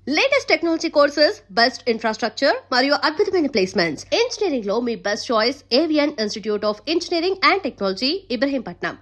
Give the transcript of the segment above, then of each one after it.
Latest technology courses, best infrastructure మరియు అద్భుతమైన placements. Engineering లో మీ best choice Avian institute of engineering and technology, Ibrahimpatnam.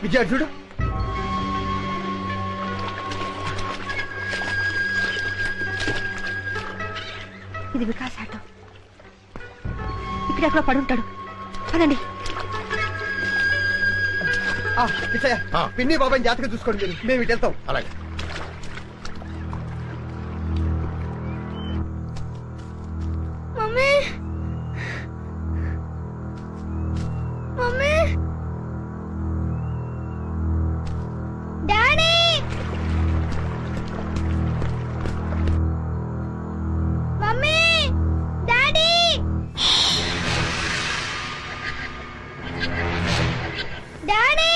విద్యార్థుడు ఇది వికాస్ ఆటో. ఇక్కడ ఎక్కడ పడుంటాడు. పదండి. పిన్ని బాబాయ్ జాతకం చూసుకోండి, మేము ఇటు వెళ్తాం. అలాగే. Mummy, mummy, daddy, mummy, daddy, daddy.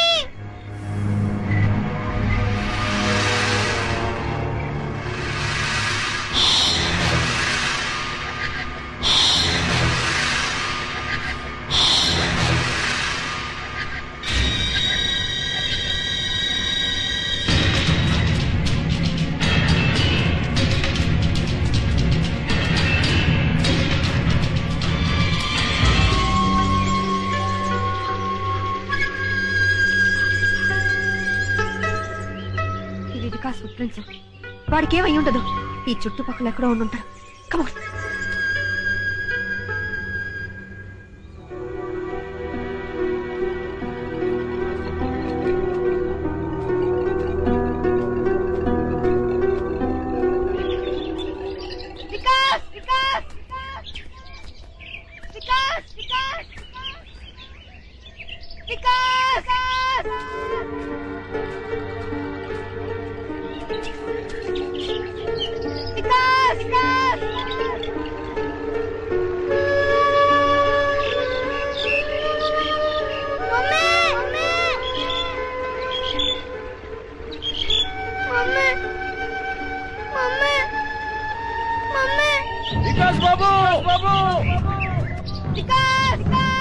Vikas footprints. వాడికి ఏమై ఉండదు. ఈ చుట్టుపక్కల ఎక్కడో ఉండుంటారు. Come on. Vikas, Vikas, Vikas, Vikas, Vikas, Vikas, Vikas. Mummy, mummy, mummy, mummy. Vikas బాబు, బాబు, వికాస్, వికాస్.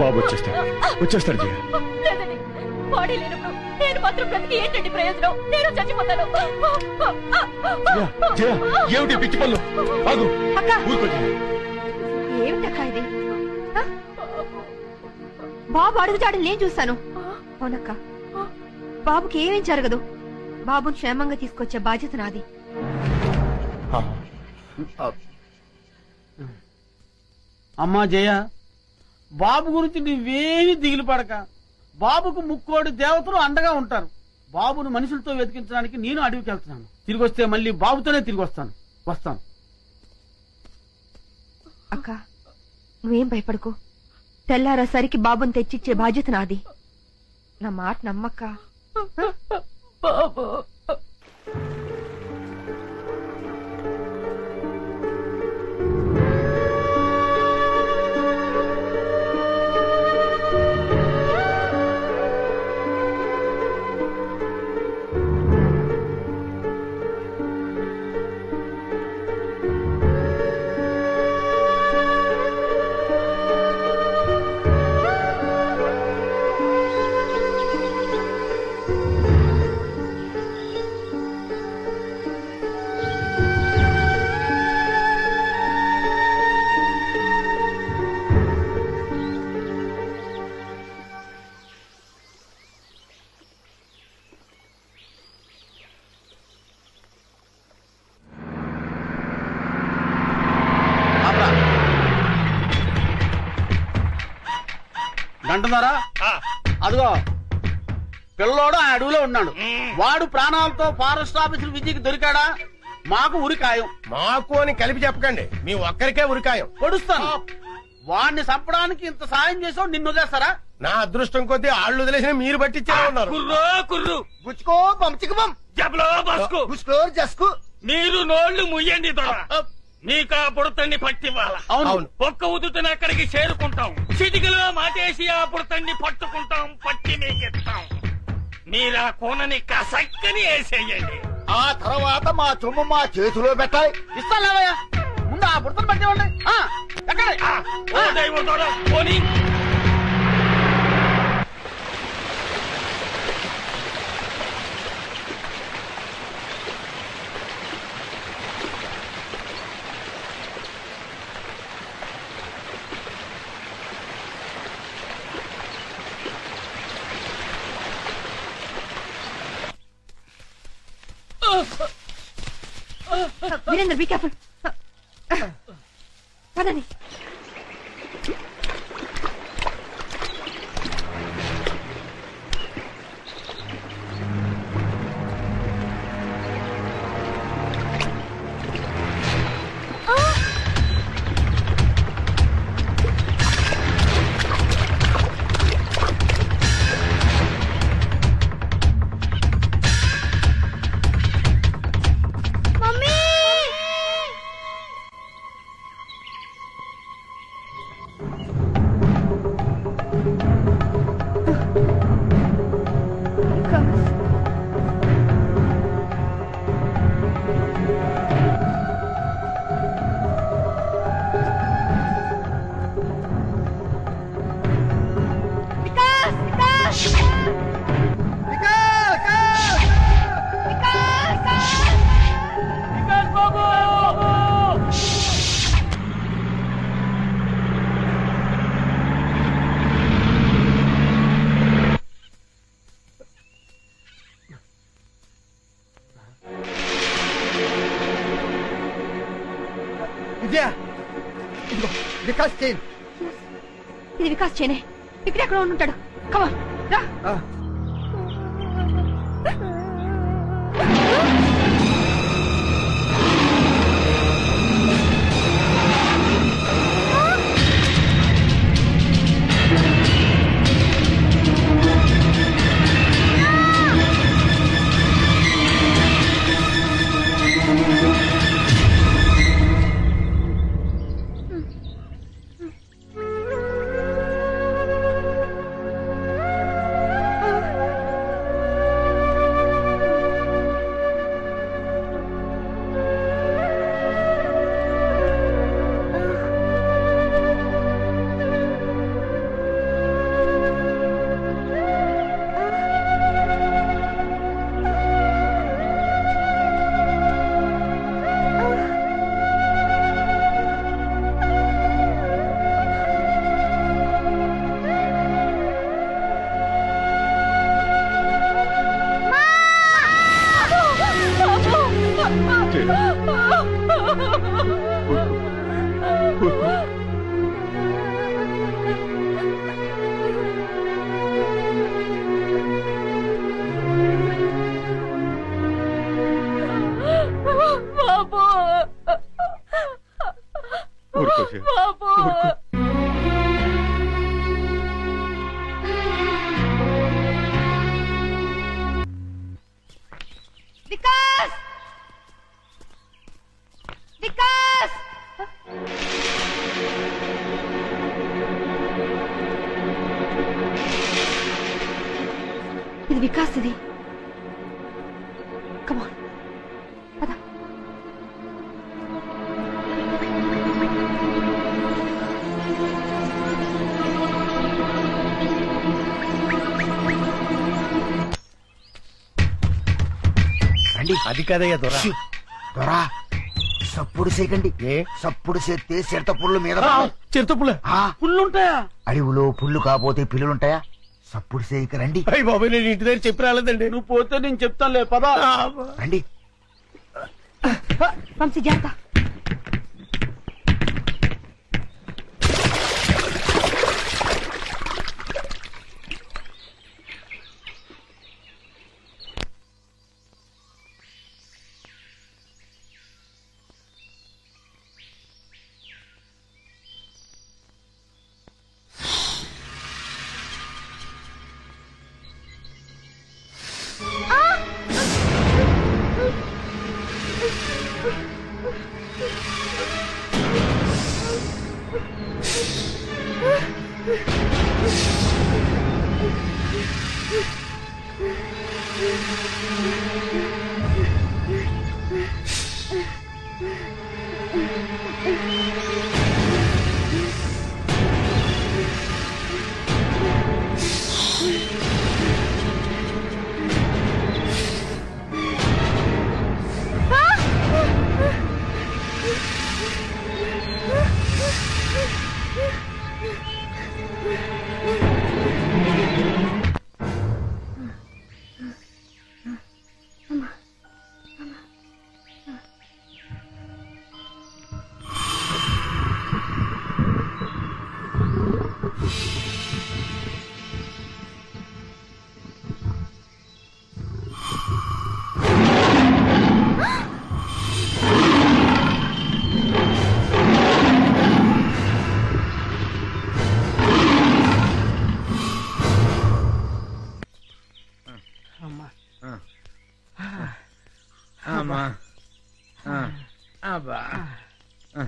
బాబు వచ్చేస్తాడు జయ. బాడీ లేనప్పుడు నేను మాత్రం బ్రతికి ఏంటండి ప్రయోజనం? నేను చచ్చిపోతాను. జయ, ఏమిటి పిచ్చి పళ్ళు? ఆగు. ఊరుకో జయ. ఏమిటక్క ఇది? బాబు అడుగుతాడని నేను చూస్తాను. అవునక్క, బాబుకి ఏమేం జరగదు. బాబుని క్షేమంగా తీసుకొచ్చే బాధ్యత నాది. అమ్మా జయ, బాబు గురించి నువ్వేమీ దిగులు పడక. బాబుకు ముక్కోడి దేవతలు అండగా ఉంటారు. బాబును మనుషులతో వెతికించడానికి నేను అడవికి వెళ్తున్నాను. తిరిగి వస్తే మళ్ళీ బాబుతోనే తిరిగి వస్తాను. అక్క, నువ్వేం భయపడకు. తెల్లారేసరికి బాబుని తెచ్చిచ్చే బాధ్యత నాది. నా మాట నమ్మక్క. అంటున్నారా? అదిగో పిల్లోడు ఆ అడవిలో ఉన్నాడు. వాడు ప్రాణాలతో ఫారెస్ట్ ఆఫీసర్ విజయ్కి దొరికాడా? మాకు ఉరికాయం. మాకు అని కలిపి చెప్పకండి, మీ ఒక్కరికే ఉరికాయం. పొడుస్తాను. వాడిని చంపడానికి ఇంత సాయం చేసావు, నిన్ను వదిలేస్తారా? నా అదృష్టం కొద్దీ ఆళ్ళు వదిలేసిన మీరు పట్టించే ఉన్నారు. కుర్రు గుచ్చుకో పంచికం జస్కు మీరు నోళ్లు ముయ్యండి దొర. నీకా బుడతన్ని పట్టివ్వాలా? అవును. ఒక్క ఉదుటని అక్కడికి చేరుకుంటాం. చిటికలో మాటేసి ఆ బుడతన్ని పట్టుకుంటాం, పట్టి మీకిస్తాం. మీరా కోనని కసక్కని వేసేయండి. ఆ తర్వాత మా సొమ్ము మా చేతిలో పెట్టాలి. ఇస్తాలేవయ్యా, ముందు ఆ బుడతను పట్టేవాడి. ఎక్కడ ఓ దైవం దొర, పోనీ. Virendra, be careful. పదండి. విజయ, ఇదిగో వికాస్ చైన్. ఇది వికాస్ చేనే. ఇక్కడెక్కడ ఉంటాడు. కమా రా. ఊరుకో. బాబు ఊరుకో. వికాస్ వికాస్ ఇది వికాస్ ఇది కమాన్ పద అది కదయ్యా దొర దొరా సప్పుడు చేయకండి సప్పుడు చేస్తే చిరత పుళ్ళు మీద చిరుతపుల ఆ, పుల్లుంటాయా? అడవిలో పుళ్ళు కాపోతే పిల్లులుంటాయా సప్పుడు చేయక రండి అయ్యి బాబాయ్ నేను ఇంటి దగ్గర చెప్పి రాలేదండి. నువ్వు పోతే నేను చెప్తానులే పదా. రండి వంశీ జాగ్రత్త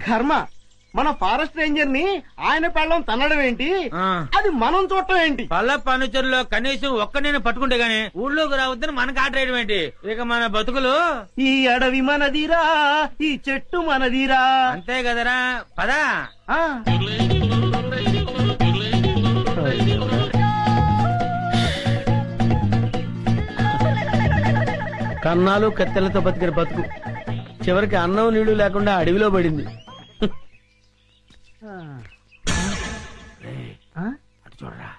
కర్మ మన ఫారెస్ట్ రేంజర్ ని ఆయన పెళ్ళం తన్నడం ఏంటి, అది మనం చూడటం ఏంటి? పల్ల పనుచరులో కనీసం ఒక్క నేను పట్టుకుంటే గానీ ఊళ్ళోకి రావద్దని మనకు ఆట వేయడం ఏంటి? ఇక మన బతుకులు ఈ అడవి మనదిరా, ఈ చెట్టు మనదిరా. అంతే కదరా, పదా. ఆ. కన్నాలు కత్తెలతో బతికిన బతుకు చివరికి అన్నం నీళ్లు లేకుండా అడవిలో పడింది. అటు చూడరా,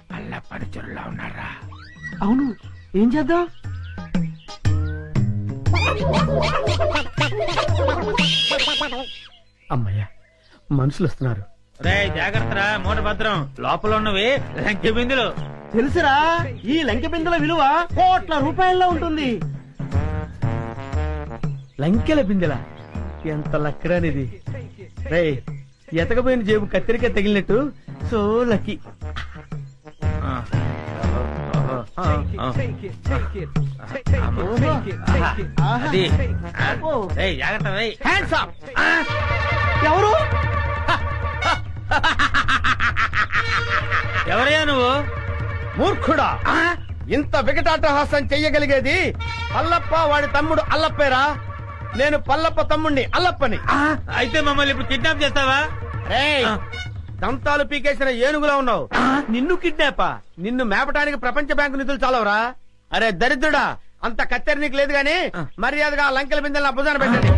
పల్ల పనుచరులా ఉన్నారా? అవును, ఏం చేద్దాం? అమ్మయ్యా, మనుషులు వస్తున్నారు. రే జాగ్రత్తరా, మూట భద్రం. లోపల ఉన్నవి లంకె బిందులు. తెలుసురా, ఈ లంకె బిందెల విలువ ₹1,00,000 ఉంటుంది. లంకెల బిందెల ఎంత లక్కరానిది. రే, ఎతకపోయిన జేబు కత్తిరిక తగిలినట్టు సో లక్కీ. అది రే జాగ్రత్త రే. Hands up. ఎవరు? ఎవరయ్యా నువ్వు? మూర్ఖుడా, ఇంత వికటాటహాసం చెయ్యగలిగేది పల్లప్ప వాడి తమ్ముడు అల్లప్పేరా. నేను పల్లప్ప తమ్ముడిని అల్లప్పని. అయితే మమ్మల్ని ఇప్పుడు కిడ్నాప్ చేస్తావా? రేయ్, దంతాలు పీకేసిన ఏనుగులా ఉన్నావు. నిన్ను కిడ్నాపా? నిన్ను మేపటానికి ప్రపంచ బ్యాంకు నిధులు చాలవరా? అరే దరిద్రుడా, అంత కత్తెర నీకు లేదు గాని మర్యాదగా లంకెల బిందెలను అబ్బుదాన పెట్టండి.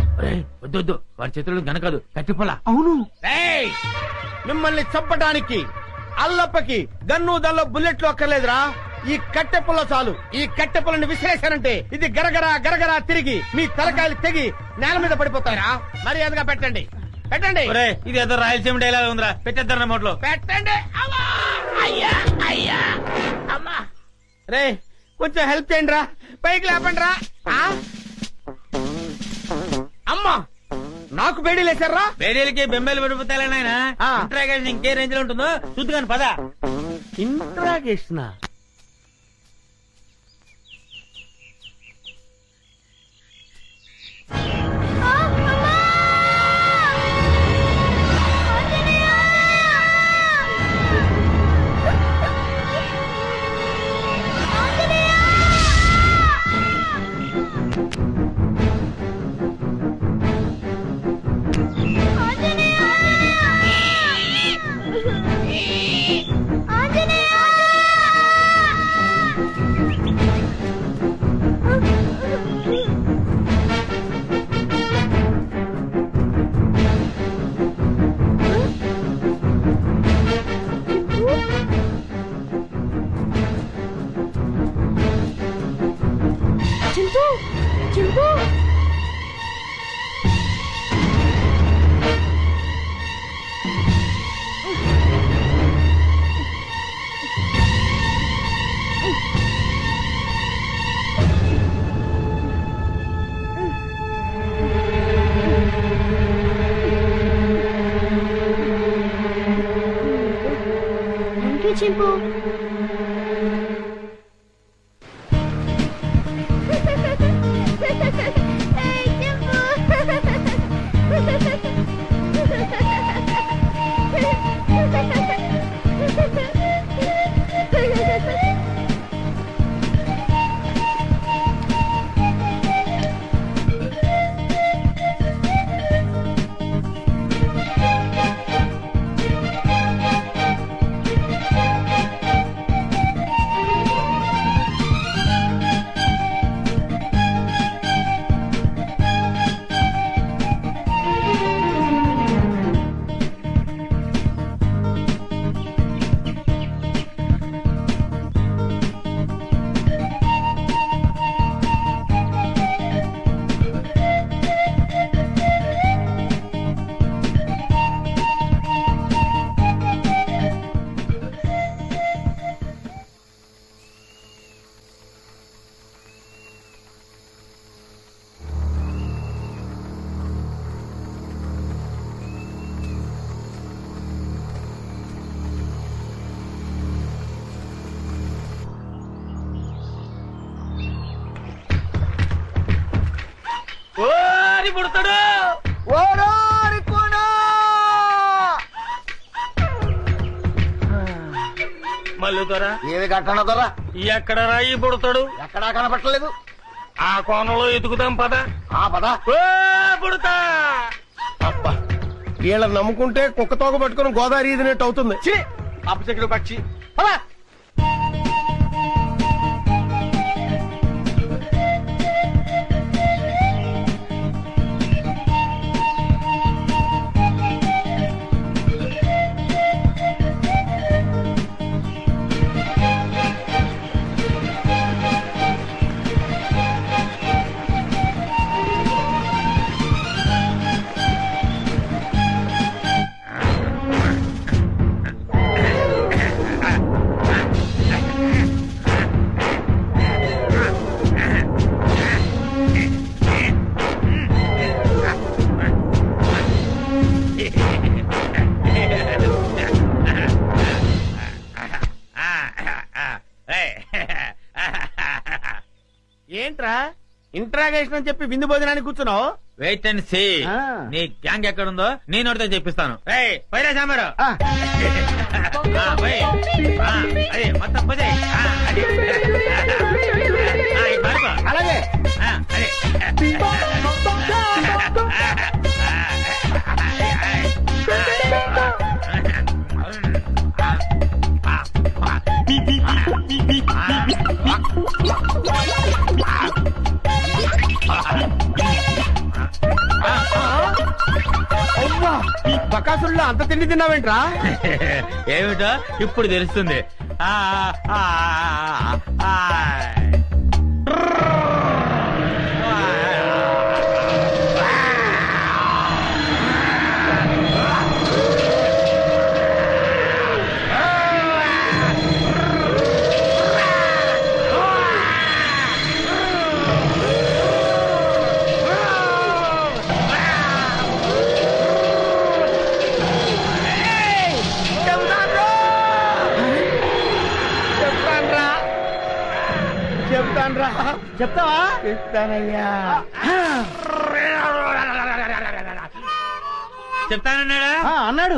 వద్దు వద్దు, వాడి చేతులు గనకదు, కట్టిపోలా. అవును, రేయ్, మిమ్మల్ని చంపటానికి అల్లప్పకి గన్ను దల్లో బుల్లెట్లు అక్కర్లేదురా. ఈ కట్టెపుల్ల చాలు. ఈ కట్టెపుల్లని విసిరేశానంటే ఇది గరగరా గరగరా తిరిగి మీ తలకాయలు తెగి నేల మీద పడిపోతారా. మర్యాదగా పెట్టండి, పెట్టండి. ఇది ఏదో రాయలసీమ డైలాగ్ ఉందిరా, పెట్టేద్దారు నోట్లో. పెట్టండి. అమ్మా! అయ్యా అయ్యా అమ్మా. రే, కొంచెం హెల్ప్ చేయండి రా, పైకి లేపండి రా. అమ్మా, నాకు బేడీలేశారా? బేడీలకి బెంబేలు పడిపోతాయి నాయన. ఆ. ఇంట్రాగేషన్ ఇంకే రేంజ్ లో ఉంటుందో చూద్దుగాని పద. ఇంట్రాగేషన్ చింపు ఓరి పుడతాడు. మల్లు దొరా ఏది కట్టన దొర ఎక్కడ రాయి పుడతాడు? ఎక్కడా కనపట్టలేదు. ఆ కోణంలో ఎదుగుదాం పద. ఆ పద. ఓ పుడతా. అబ్బా వీళ్ళని నమ్ముకుంటే కుక్క తోక పట్టుకుని గోదావరి ఈదినట్టు అవుతుంది. అపశకుడు పక్షి. ఏంట్రా ఇంట్రాగేషన్ అని చెప్పి విందు భోజనానికి కూర్చున్నావు? Wait and see. నీ గ్యాంగ్ ఎక్కడుందో నేను అడితే చెప్పిస్తాను. పైరా సాంబారు. అదే మొత్తం పోతే అలాగే బకాసుల్లో అంత తిండి తిన్నావేంట్రా? ఏమిటో ఇప్పుడు తెలుస్తుంది. చెప్తావా? చెప్తానయ్యా. చెప్తానన్నాడా? అన్నాడు.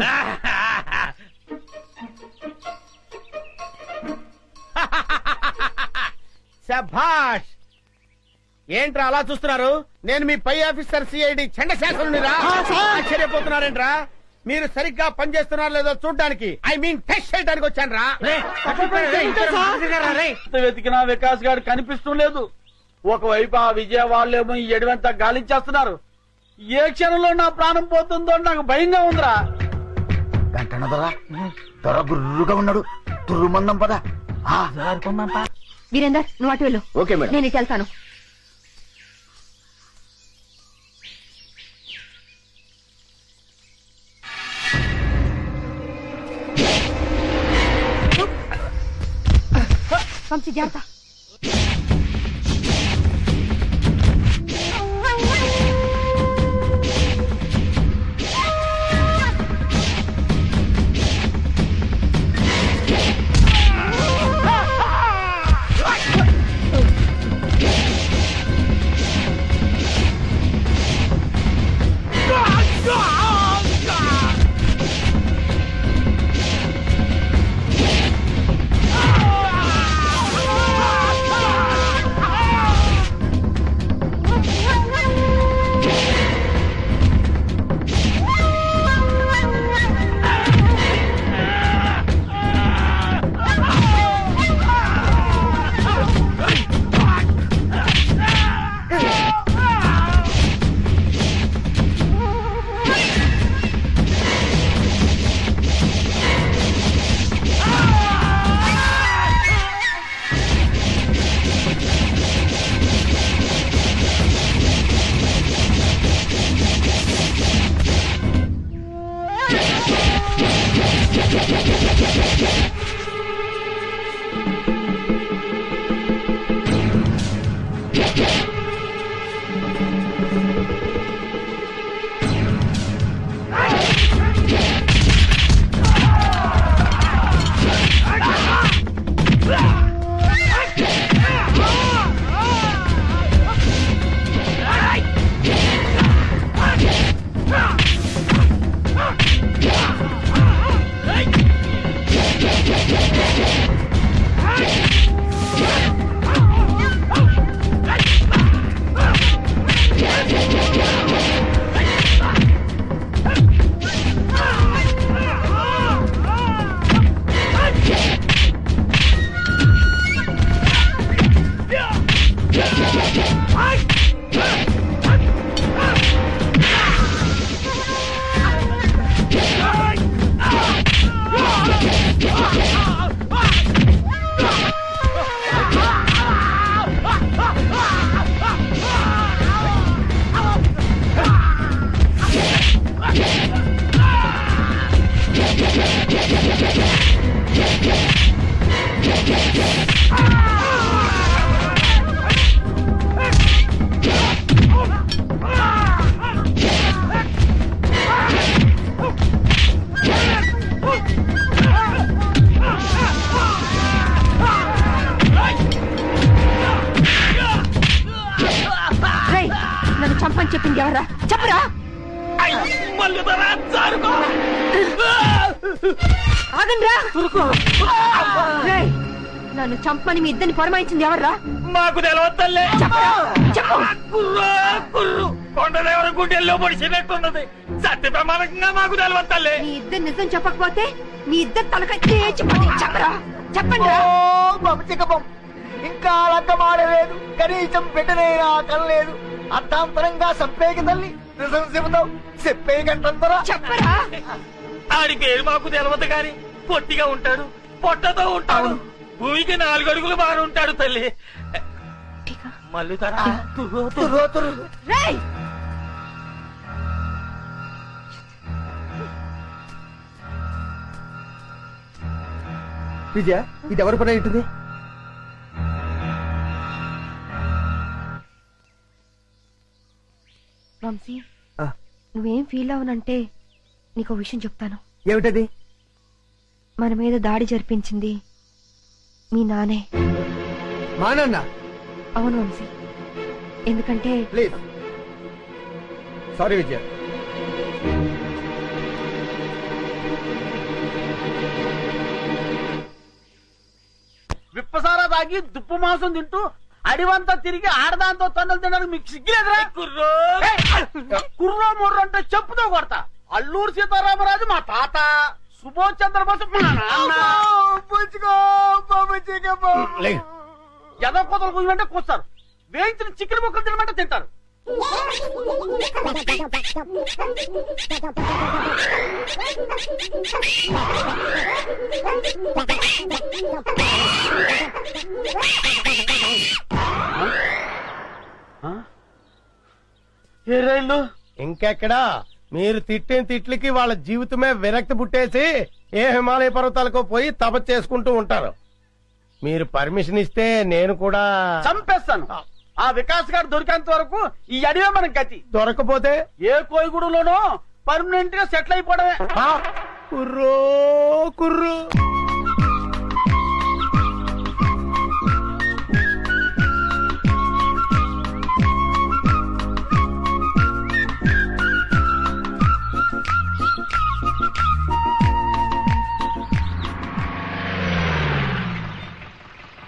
శభాష్. ఏంట్రా అలా చూస్తున్నారు? నేను మీ పై ఆఫీసర్ సిఐడి చండశాసనునిరా. ఆశ్చర్యపోతున్నారేంట్రా? మీరు సరిగ్గా పనిచేస్తున్నారో లేదో చూడడానికి, ఐ మీన్ టెస్ట్ చేయడానికి వచ్చాను రా. వెతికినా వికాస్ గారు కనిపిస్తూ లేదు. ఒకవైపు ఆ విజయవాడలేమో ఈ ఎడవంతా గాలించేస్తున్నారు. ఏ క్షణంలో నా ప్రాణం పోతుందో నాకు భయంగా ఉందిరా. గంటన దొర గుర్రుగా ఉన్నాడు. తుర్రుమందం పద. వీరేందర్ నువ్వు అటు వెళ్ళు. Okay madam. నేను ఇటు వెళ్తాను. వంశీ జాగ్రత్త. నన్ను చంపని చెప్పింది ఎవరా? చెప్పరా. ఆగండ్రా. నన్ను చంపని మీ ఇద్దరిని పొరమాయించింది ఎవర్రా? మాకు తెలవద్దల్లే. చెప్పరా. చెప్పు. కొండదేవర గుండెల్లో పొడిచినట్టున్నది. సత్య ప్రమాణంగా మాకు తెలవద్దల్లే. నీ ఇద్దరు నిజం చెప్పకపోతే నీ ఇద్దరు తలకాయ తేచిపోతే చెప్పరా. చెప్పండి. ఇంకా లగ్గమాడలేదు. కనీసం బిడ్డనైనా కనలేదు. అర్థాంతరంగా చెప్పేకి తల్లి నిజం చెబుతావు. చెప్పే గంటంతరా. చెప్పరా. ఆడి పేరు మాకు తెలవదు గాని పొట్టిగా ఉంటాడు, పొట్టతో ఉంటాడు, భూమికి 4 అడుగులు బాగా ఉంటాడు తల్లి. మళ్ళీ విజయ, ఇది ఎవరి పని ఉంటుంది? వంశీ, నువ్వేం ఫీల్ అవనంటే నీకు విషయం చెప్తాను. ఏమిటది? మన మీద దాడి జరిపించింది మీ నానే. మా నాన్న? అవును వంశీ, ఎందుకంటే ప్లీజ్. సారీ విజయ. విప్పసారా తాగి దుప్పు మాంసం తింటూ అడివంతా తిరిగి ఆడదాంతో తన్నులు తినడానికి మీకు సిగ్గులేదురా? కుర్రో ముర్రో అంటే చెప్పుతో కొడతా. అల్లూరు సీతారామరాజు మా తాత, సుభాష్ చంద్రబోస్ మా నాన్న. ఎదో కోతలు కూయమంటే కూస్తారు, వేయించిన చికెన్ ముక్కలు తినమంటే తింటారు. ఏ రైళ్ళు ఇంకెక్కడా? మీరు తిట్టిన తిట్లకి వాళ్ళ జీవితమే విరక్తి పుట్టేసి ఏ హిమాలయ పర్వతాలకో పోయి తపస్సు చేసుకుంటూ ఉంటారు. మీరు పర్మిషన్ ఇస్తే నేను కూడా చంపేస్తాను. ఆ వికాస్ గారు దొరికేంత వరకు ఈ అడివే మనకి గతి. దొరకపోతే ఏ కోయిగూడలోనో పర్మనెంట్ గా సెటిల్ అయిపోవడమే. కుర్రో కుర్రో.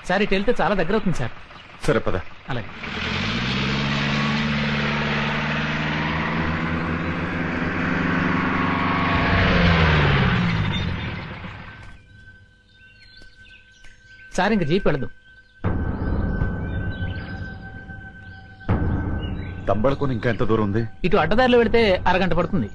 సార్ ఇటు వెళ్తే చాలా దగ్గర అవుతుంది సార్. సరే పద. అలాగే. సార్ ఇంక జీప్ వెళ్ళదు. తంబళకొని ఇంకా ఎంత దూరం ఉంది? ఇటు అడ్డదారిలో వెళితే అరగంట పడుతుంది.